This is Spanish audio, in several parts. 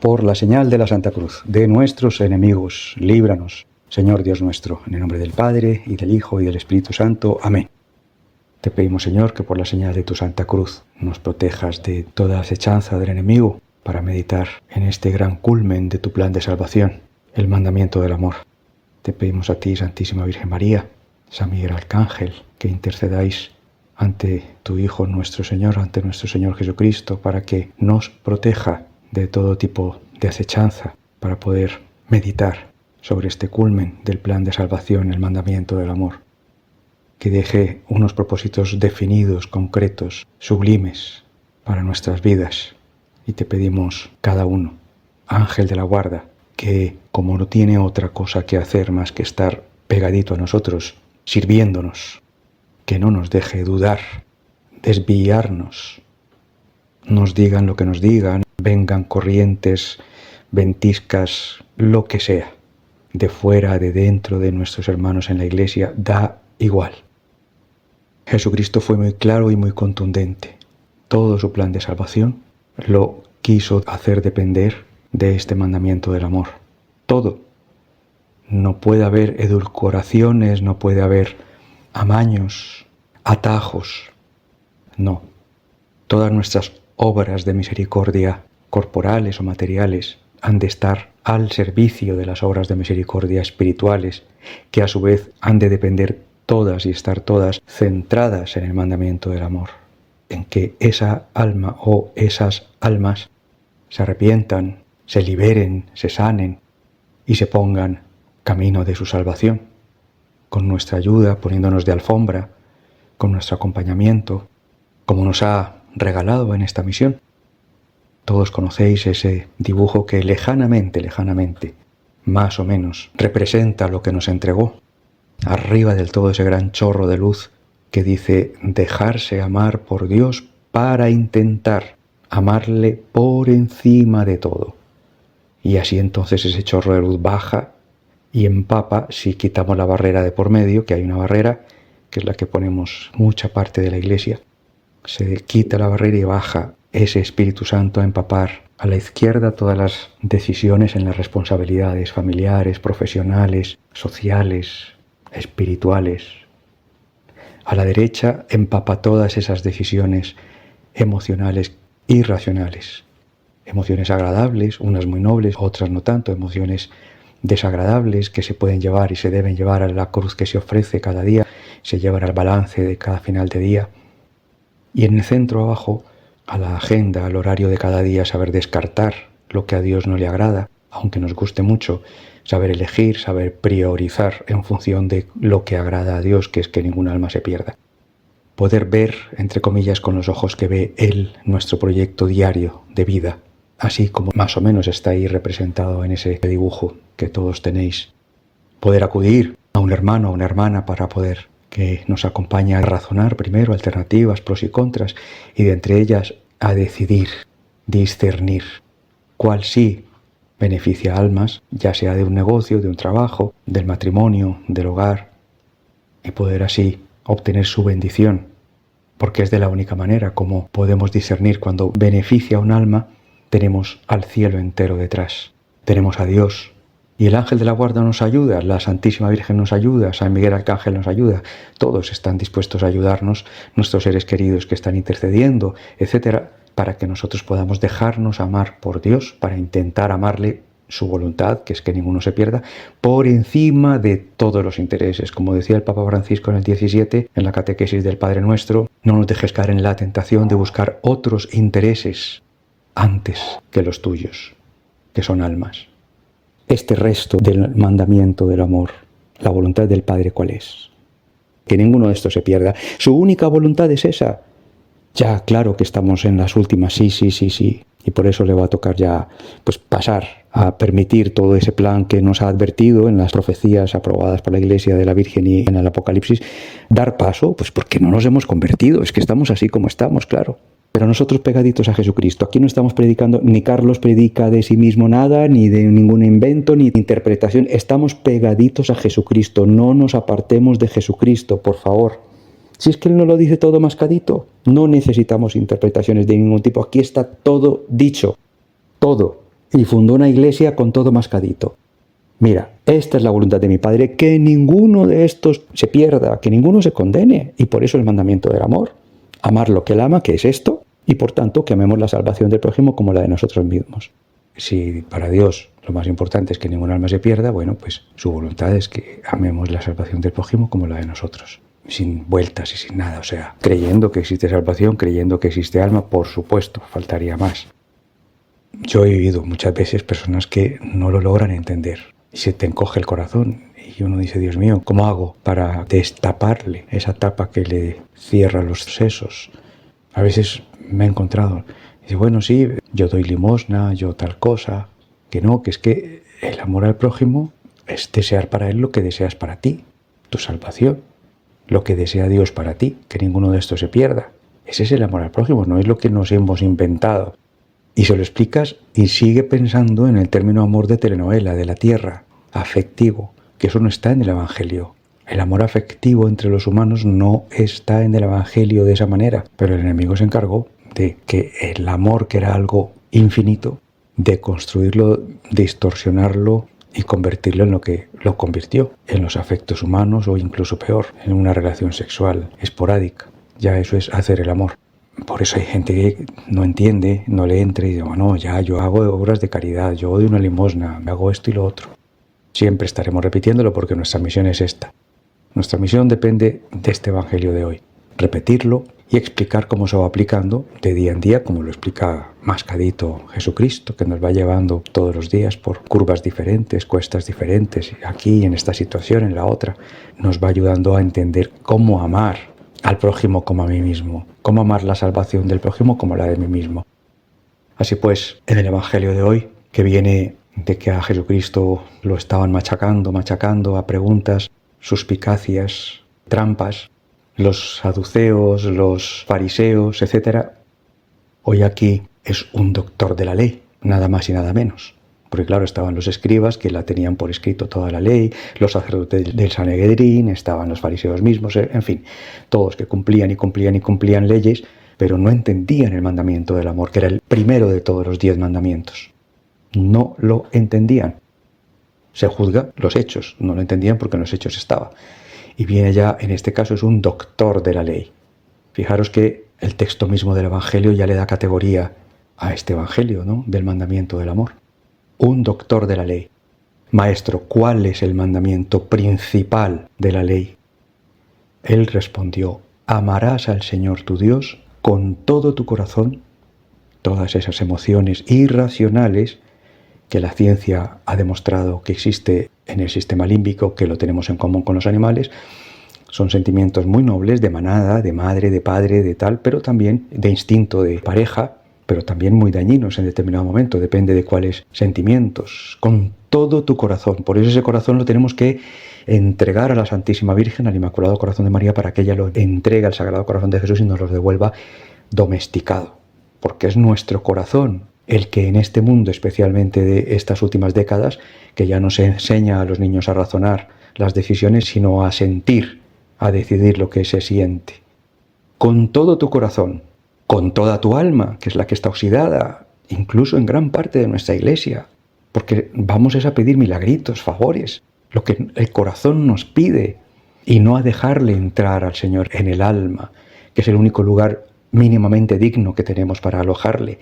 Por la señal de la Santa Cruz, de nuestros enemigos, líbranos, Señor Dios nuestro, en el nombre del Padre, y del Hijo, y del Espíritu Santo. Amén. Te pedimos, Señor, que por la señal de tu Santa Cruz nos protejas de toda acechanza del enemigo para meditar en este gran culmen de tu plan de salvación, el mandamiento del amor. Te pedimos a ti, Santísima Virgen María, San Miguel Arcángel, que intercedáis ante tu Hijo nuestro Señor, ante nuestro Señor Jesucristo, para que nos proteja de todo tipo de acechanza, para poder meditar sobre este culmen del plan de salvación, el mandamiento del amor. Que deje unos propósitos definidos, concretos, sublimes para nuestras vidas. Y te pedimos cada uno, ángel de la guarda, que como no tiene otra cosa que hacer más que estar pegadito a nosotros, sirviéndonos, que no nos deje dudar, desviarnos, nos digan lo que nos digan, vengan corrientes, ventiscas, lo que sea, de fuera, de dentro de nuestros hermanos en la Iglesia, da igual. Jesucristo fue muy claro y muy contundente. Todo su plan de salvación lo quiso hacer depender de este mandamiento del amor. Todo. No puede haber edulcoraciones, no puede haber amaños, atajos. No. Todas nuestras obras de misericordia, corporales o materiales, han de estar al servicio de las obras de misericordia espirituales, que a su vez han de depender todas y estar todas centradas en el mandamiento del amor, en que esa alma o esas almas se arrepientan, se liberen, se sanen y se pongan camino de su salvación, con nuestra ayuda, poniéndonos de alfombra, con nuestro acompañamiento, como nos ha regalado en esta misión. Todos conocéis ese dibujo que lejanamente, más o menos, representa lo que nos entregó. Arriba del todo ese gran chorro de luz que dice dejarse amar por Dios para intentar amarle por encima de todo. Y así entonces ese chorro de luz baja y empapa si quitamos la barrera de por medio, que hay una barrera, que es la que ponemos mucha parte de la Iglesia. Se quita la barrera y baja ese Espíritu Santo a empapar a la izquierda todas las decisiones en las responsabilidades familiares, profesionales, sociales, espirituales. A la derecha empapa todas esas decisiones emocionales y racionales. Emociones agradables, unas muy nobles, otras no tanto, emociones desagradables que se pueden llevar y se deben llevar a la cruz que se ofrece cada día, se llevan al balance de cada final de día. Y en el centro abajo, a la agenda, al horario de cada día, saber descartar lo que a Dios no le agrada, aunque nos guste mucho, saber elegir, saber priorizar en función de lo que agrada a Dios, que es que ningún alma se pierda. Poder ver, entre comillas, con los ojos que ve Él, nuestro proyecto diario de vida, así como más o menos está ahí representado en ese dibujo que todos tenéis. Poder acudir a un hermano o una hermana para poder que nos acompañe a razonar primero alternativas, pros y contras, y de entre ellas a decidir, discernir cuál sí beneficia a almas, ya sea de un negocio, de un trabajo, del matrimonio, del hogar, y poder así obtener su bendición, porque es de la única manera como podemos discernir cuando beneficia a un alma. Tenemos al cielo entero detrás, tenemos a Dios, y el ángel de la guarda nos ayuda, la Santísima Virgen nos ayuda, San Miguel Arcángel nos ayuda, todos están dispuestos a ayudarnos, nuestros seres queridos que están intercediendo, etcétera, para que nosotros podamos dejarnos amar por Dios, para intentar amarle su voluntad, que es que ninguno se pierda, por encima de todos los intereses. Como decía el Papa Francisco en el 17, en la catequesis del Padre Nuestro, no nos dejes caer en la tentación de buscar otros intereses antes que los tuyos, que son almas. Este resto del mandamiento del amor, la voluntad del Padre, ¿cuál es? Que ninguno de estos se pierda. Su única voluntad es esa. Ya, claro que estamos en las últimas, sí. Y por eso le va a tocar ya pues pasar a permitir todo ese plan que nos ha advertido en las profecías aprobadas por la Iglesia de la Virgen y en el Apocalipsis, dar paso, pues porque no nos hemos convertido, es que estamos así como estamos, claro. Pero nosotros pegaditos a Jesucristo. Aquí no estamos predicando, ni Carlos predica de sí mismo nada, ni de ningún invento, ni de interpretación. Estamos pegaditos a Jesucristo. No nos apartemos de Jesucristo, por favor. Si es que Él nos lo dice todo mascadito, no necesitamos interpretaciones de ningún tipo. Aquí está todo dicho. Todo. y fundó una iglesia con todo mascadito. Mira, esta es la voluntad de mi Padre, que ninguno de estos se pierda, que ninguno se condene, y por eso el mandamiento del amor. Amar lo que Él ama, que es esto, y por tanto que amemos la salvación del prójimo como la de nosotros mismos. Si para Dios lo más importante es que ningún alma se pierda, bueno, pues su voluntad es que amemos la salvación del prójimo como la de nosotros. Sin vueltas y sin nada, o sea, creyendo que existe salvación, creyendo que existe alma, por supuesto, faltaría más. Yo he vivido muchas veces personas que no lo logran entender y se te encoge el corazón y uno dice, Dios mío, ¿cómo hago para destaparle esa tapa que le cierra los sesos? A veces me he encontrado, dice, bueno, sí, yo doy limosna, yo tal cosa, que no, que es que el amor al prójimo es desear para él lo que deseas para ti, tu salvación, lo que desea Dios para ti, que ninguno de estos se pierda. Ese es el amor al prójimo, no es lo que nos hemos inventado. Y se lo explicas y sigue pensando en el término amor de telenovela, de la tierra, afectivo, que eso no está en el Evangelio. El amor afectivo entre los humanos no está en el Evangelio de esa manera, pero el enemigo se encargó de que el amor, que era algo infinito, de construirlo, distorsionarlo y convertirlo en lo que lo convirtió, en los afectos humanos o incluso peor, en una relación sexual esporádica. Ya eso es hacer el amor. Por eso hay gente que no entiende, no le entra y dice, bueno, ya, yo hago obras de caridad, yo doy una limosna, me hago esto y lo otro. Siempre estaremos repitiéndolo porque nuestra misión es esta. Nuestra misión depende de este Evangelio de hoy. Repetirlo y explicar cómo se va aplicando de día en día, como lo explica mascadito Jesucristo, que nos va llevando todos los días por curvas diferentes, cuestas diferentes, aquí, en esta situación, en la otra. Nos va ayudando a entender cómo amar al prójimo como a mí mismo, cómo amar la salvación del prójimo como la de mí mismo. Así pues, en el Evangelio de hoy, que viene de que a Jesucristo lo estaban machacando a preguntas, suspicacias, trampas, los saduceos, los fariseos, etc. Hoy aquí es un doctor de la ley, nada más y nada menos. Porque claro, estaban los escribas que la tenían por escrito toda la ley, los sacerdotes del Sanedrín, estaban los fariseos mismos, en fin, todos que cumplían leyes, pero no entendían el mandamiento del amor, que era el primero de todos los 10 mandamientos. No lo entendían. Se juzga los hechos, no lo entendían porque en los hechos estaba. Y viene ya, en este caso, es un doctor de la ley. Fijaros que el texto mismo del Evangelio ya le da categoría a este Evangelio, ¿no?, del mandamiento del amor. Un doctor de la ley. Maestro, ¿cuál es el mandamiento principal de la ley? Él respondió, amarás al Señor tu Dios con todo tu corazón. Todas esas emociones irracionales que la ciencia ha demostrado que existe en el sistema límbico, que lo tenemos en común con los animales, son sentimientos muy nobles de manada, de madre, de padre, de tal, pero también de instinto de pareja, pero también muy dañinos en determinado momento, depende de cuáles sentimientos, con todo tu corazón. Por eso ese corazón lo tenemos que entregar a la Santísima Virgen, al Inmaculado Corazón de María, para que ella lo entregue al Sagrado Corazón de Jesús y nos lo devuelva domesticado. Porque es nuestro corazón el que en este mundo, especialmente de estas últimas décadas, que ya no se enseña a los niños a razonar las decisiones, sino a sentir, a decidir lo que se siente. Con todo tu corazón, con toda tu alma, que es la que está oxidada, incluso en gran parte de nuestra iglesia, porque vamos a pedir milagritos, favores, lo que el corazón nos pide, y no a dejarle entrar al Señor en el alma, que es el único lugar mínimamente digno que tenemos para alojarle,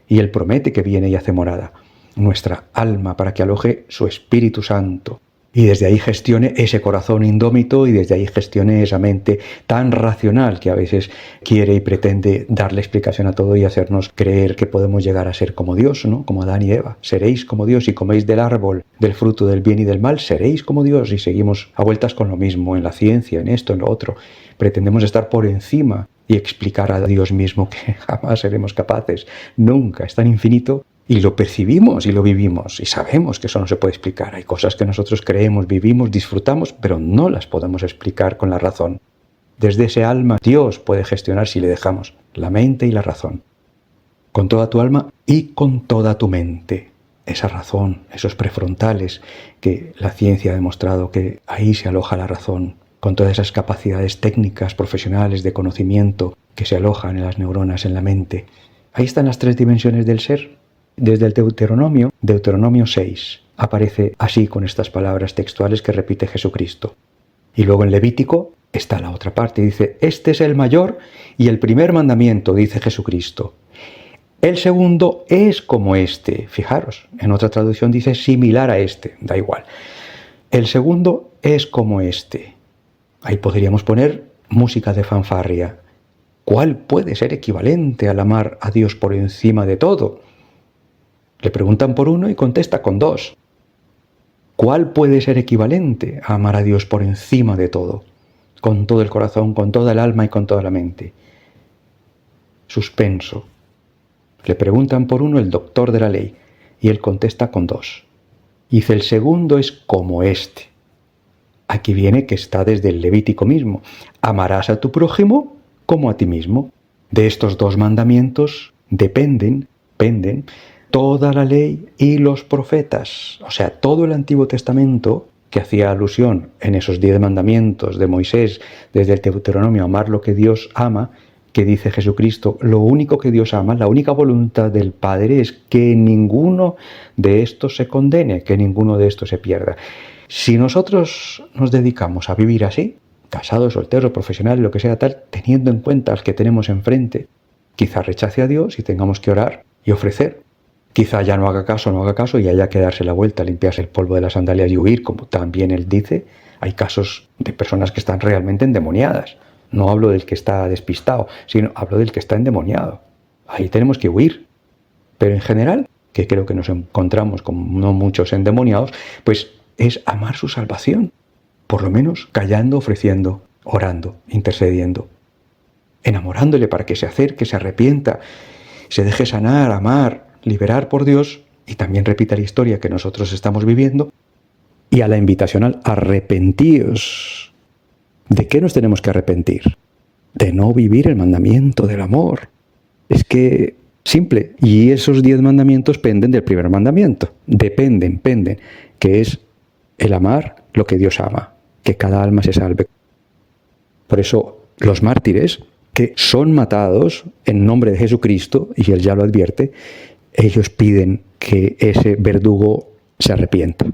y Él promete que viene y hace morada, nuestra alma, para que aloje su Espíritu Santo, y desde ahí gestione ese corazón indómito y desde ahí gestione esa mente tan racional que a veces quiere y pretende darle explicación a todo y hacernos creer que podemos llegar a ser como Dios, ¿no? Como Adán y Eva. Seréis como Dios y coméis del árbol del fruto del bien y del mal, seréis como Dios, y seguimos a vueltas con lo mismo en la ciencia, en esto, en lo otro. Pretendemos estar por encima y explicar a Dios mismo que jamás seremos capaces, nunca, es tan infinito. Y lo percibimos y lo vivimos y sabemos que eso no se puede explicar. Hay cosas que nosotros creemos, vivimos, disfrutamos, pero no las podemos explicar con la razón. Desde ese alma Dios puede gestionar si le dejamos la mente y la razón. Con toda tu alma y con toda tu mente. Esa razón, esos prefrontales que la ciencia ha demostrado que ahí se aloja la razón. Con todas esas capacidades técnicas, profesionales, de conocimiento que se alojan en las neuronas, en la mente. Ahí están las 3 dimensiones del ser. Desde el Deuteronomio 6, aparece así con estas palabras textuales que repite Jesucristo. Y luego en Levítico está la otra parte, dice, este es el mayor y el primer mandamiento, dice Jesucristo. El segundo es como este. Fijaros, en otra traducción dice similar a este, da igual. El segundo es como este. Ahí podríamos poner música de fanfarria. ¿Cuál puede ser equivalente al amar a Dios por encima de todo? Le preguntan por uno y contesta con dos. ¿Cuál puede ser equivalente a amar a Dios por encima de todo? Con todo el corazón, con toda el alma y con toda la mente. Suspenso. Le preguntan por uno el doctor de la ley y él contesta con dos. Dice, el segundo es como este. Aquí viene que está desde el Levítico mismo. Amarás a tu prójimo como a ti mismo. De estos dos mandamientos dependen toda la ley y los profetas. O sea, todo el Antiguo Testamento, que hacía alusión en esos 10 mandamientos de Moisés, desde el Deuteronomio, amar lo que Dios ama, que dice Jesucristo, lo único que Dios ama, la única voluntad del Padre es que ninguno de estos se condene, que ninguno de estos se pierda. Si nosotros nos dedicamos a vivir así, casados, solteros, profesionales, lo que sea tal, teniendo en cuenta al que tenemos enfrente, quizá rechace a Dios y tengamos que orar y ofrecer. Quizá ya no haga caso y haya que darse la vuelta, limpiarse el polvo de las sandalias y huir, como también él dice. Hay casos de personas que están realmente endemoniadas. No hablo del que está despistado, sino hablo del que está endemoniado. Ahí tenemos que huir. Pero en general, que creo que nos encontramos con no muchos endemoniados, pues es amar su salvación. Por lo menos callando, ofreciendo, orando, intercediendo. Enamorándole para que se acerque, se arrepienta, se deje sanar, amar, liberar por Dios, y también repita la historia que nosotros estamos viviendo, y a la invitación al arrepentíos. ¿De qué nos tenemos que arrepentir? De no vivir el mandamiento del amor. Es que, simple, y esos 10 mandamientos penden del primer mandamiento. Penden, que es el amar lo que Dios ama, que cada alma se salve. Por eso los mártires, que son matados en nombre de Jesucristo, y él ya lo advierte, ellos piden que ese verdugo se arrepienta.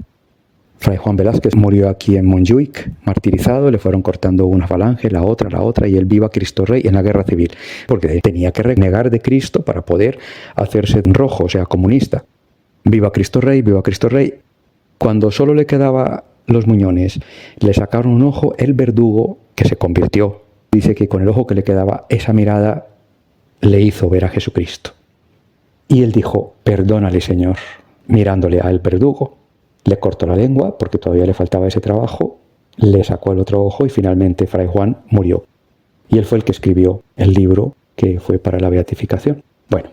Fray Juan Velázquez murió aquí en Montjuic, martirizado, le fueron cortando una falange, la otra, y él viva Cristo Rey en la guerra civil, porque tenía que renegar de Cristo para poder hacerse rojo, o sea, comunista. Viva Cristo Rey, viva Cristo Rey. Cuando solo le quedaba los muñones, le sacaron un ojo, el verdugo, que se convirtió. Dice que con el ojo que le quedaba, esa mirada le hizo ver a Jesucristo. Y él dijo, perdónale, Señor, mirándole al verdugo. Le cortó la lengua, porque todavía le faltaba ese trabajo, le sacó el otro ojo y finalmente Fray Juan murió. Y él fue el que escribió el libro que fue para la beatificación. Bueno,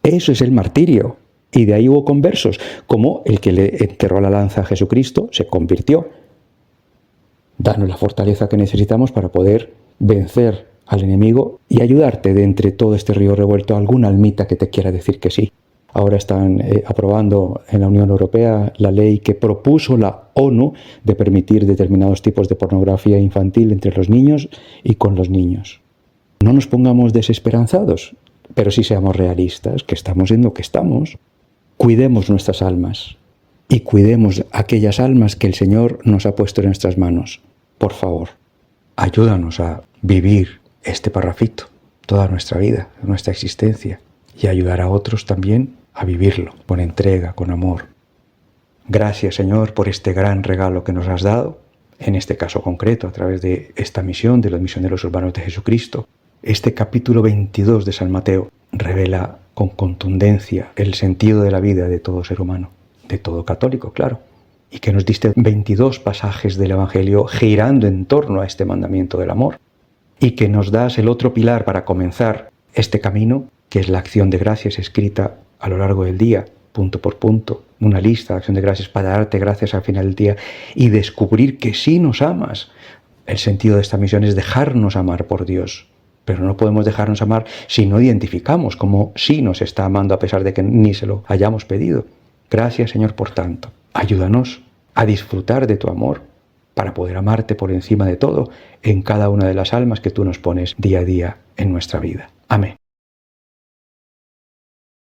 eso es el martirio. Y de ahí hubo conversos, como el que le enterró la lanza a Jesucristo se convirtió. Danos la fortaleza que necesitamos para poder vencer al enemigo y ayudarte de entre todo este río revuelto alguna almita que te quiera decir que sí. Ahora están aprobando en la Unión Europea la ley que propuso la ONU de permitir determinados tipos de pornografía infantil entre los niños y con los niños. No nos pongamos desesperanzados, pero sí seamos realistas, que estamos en lo que estamos. Cuidemos nuestras almas y cuidemos aquellas almas que el Señor nos ha puesto en nuestras manos. Por favor, ayúdanos a vivir este parrafito, toda nuestra vida, nuestra existencia, y ayudar a otros también a vivirlo con entrega, con amor. Gracias, Señor, por este gran regalo que nos has dado, en este caso concreto, a través de esta misión de los misioneros urbanos de Jesucristo. Este capítulo 22 de San Mateo revela con contundencia el sentido de la vida de todo ser humano, de todo católico, claro, y que nos diste 22 pasajes del Evangelio girando en torno a este mandamiento del amor, y que nos das el otro pilar para comenzar este camino, que es la acción de gracias escrita a lo largo del día, punto por punto, una lista de acción de gracias para darte gracias al final del día y descubrir que sí nos amas. El sentido de esta misión es dejarnos amar por Dios, pero no podemos dejarnos amar si no identificamos cómo sí nos está amando a pesar de que ni se lo hayamos pedido. Gracias, Señor, por tanto. Ayúdanos a disfrutar de tu amor para poder amarte por encima de todo en cada una de las almas que tú nos pones día a día en nuestra vida. Amén.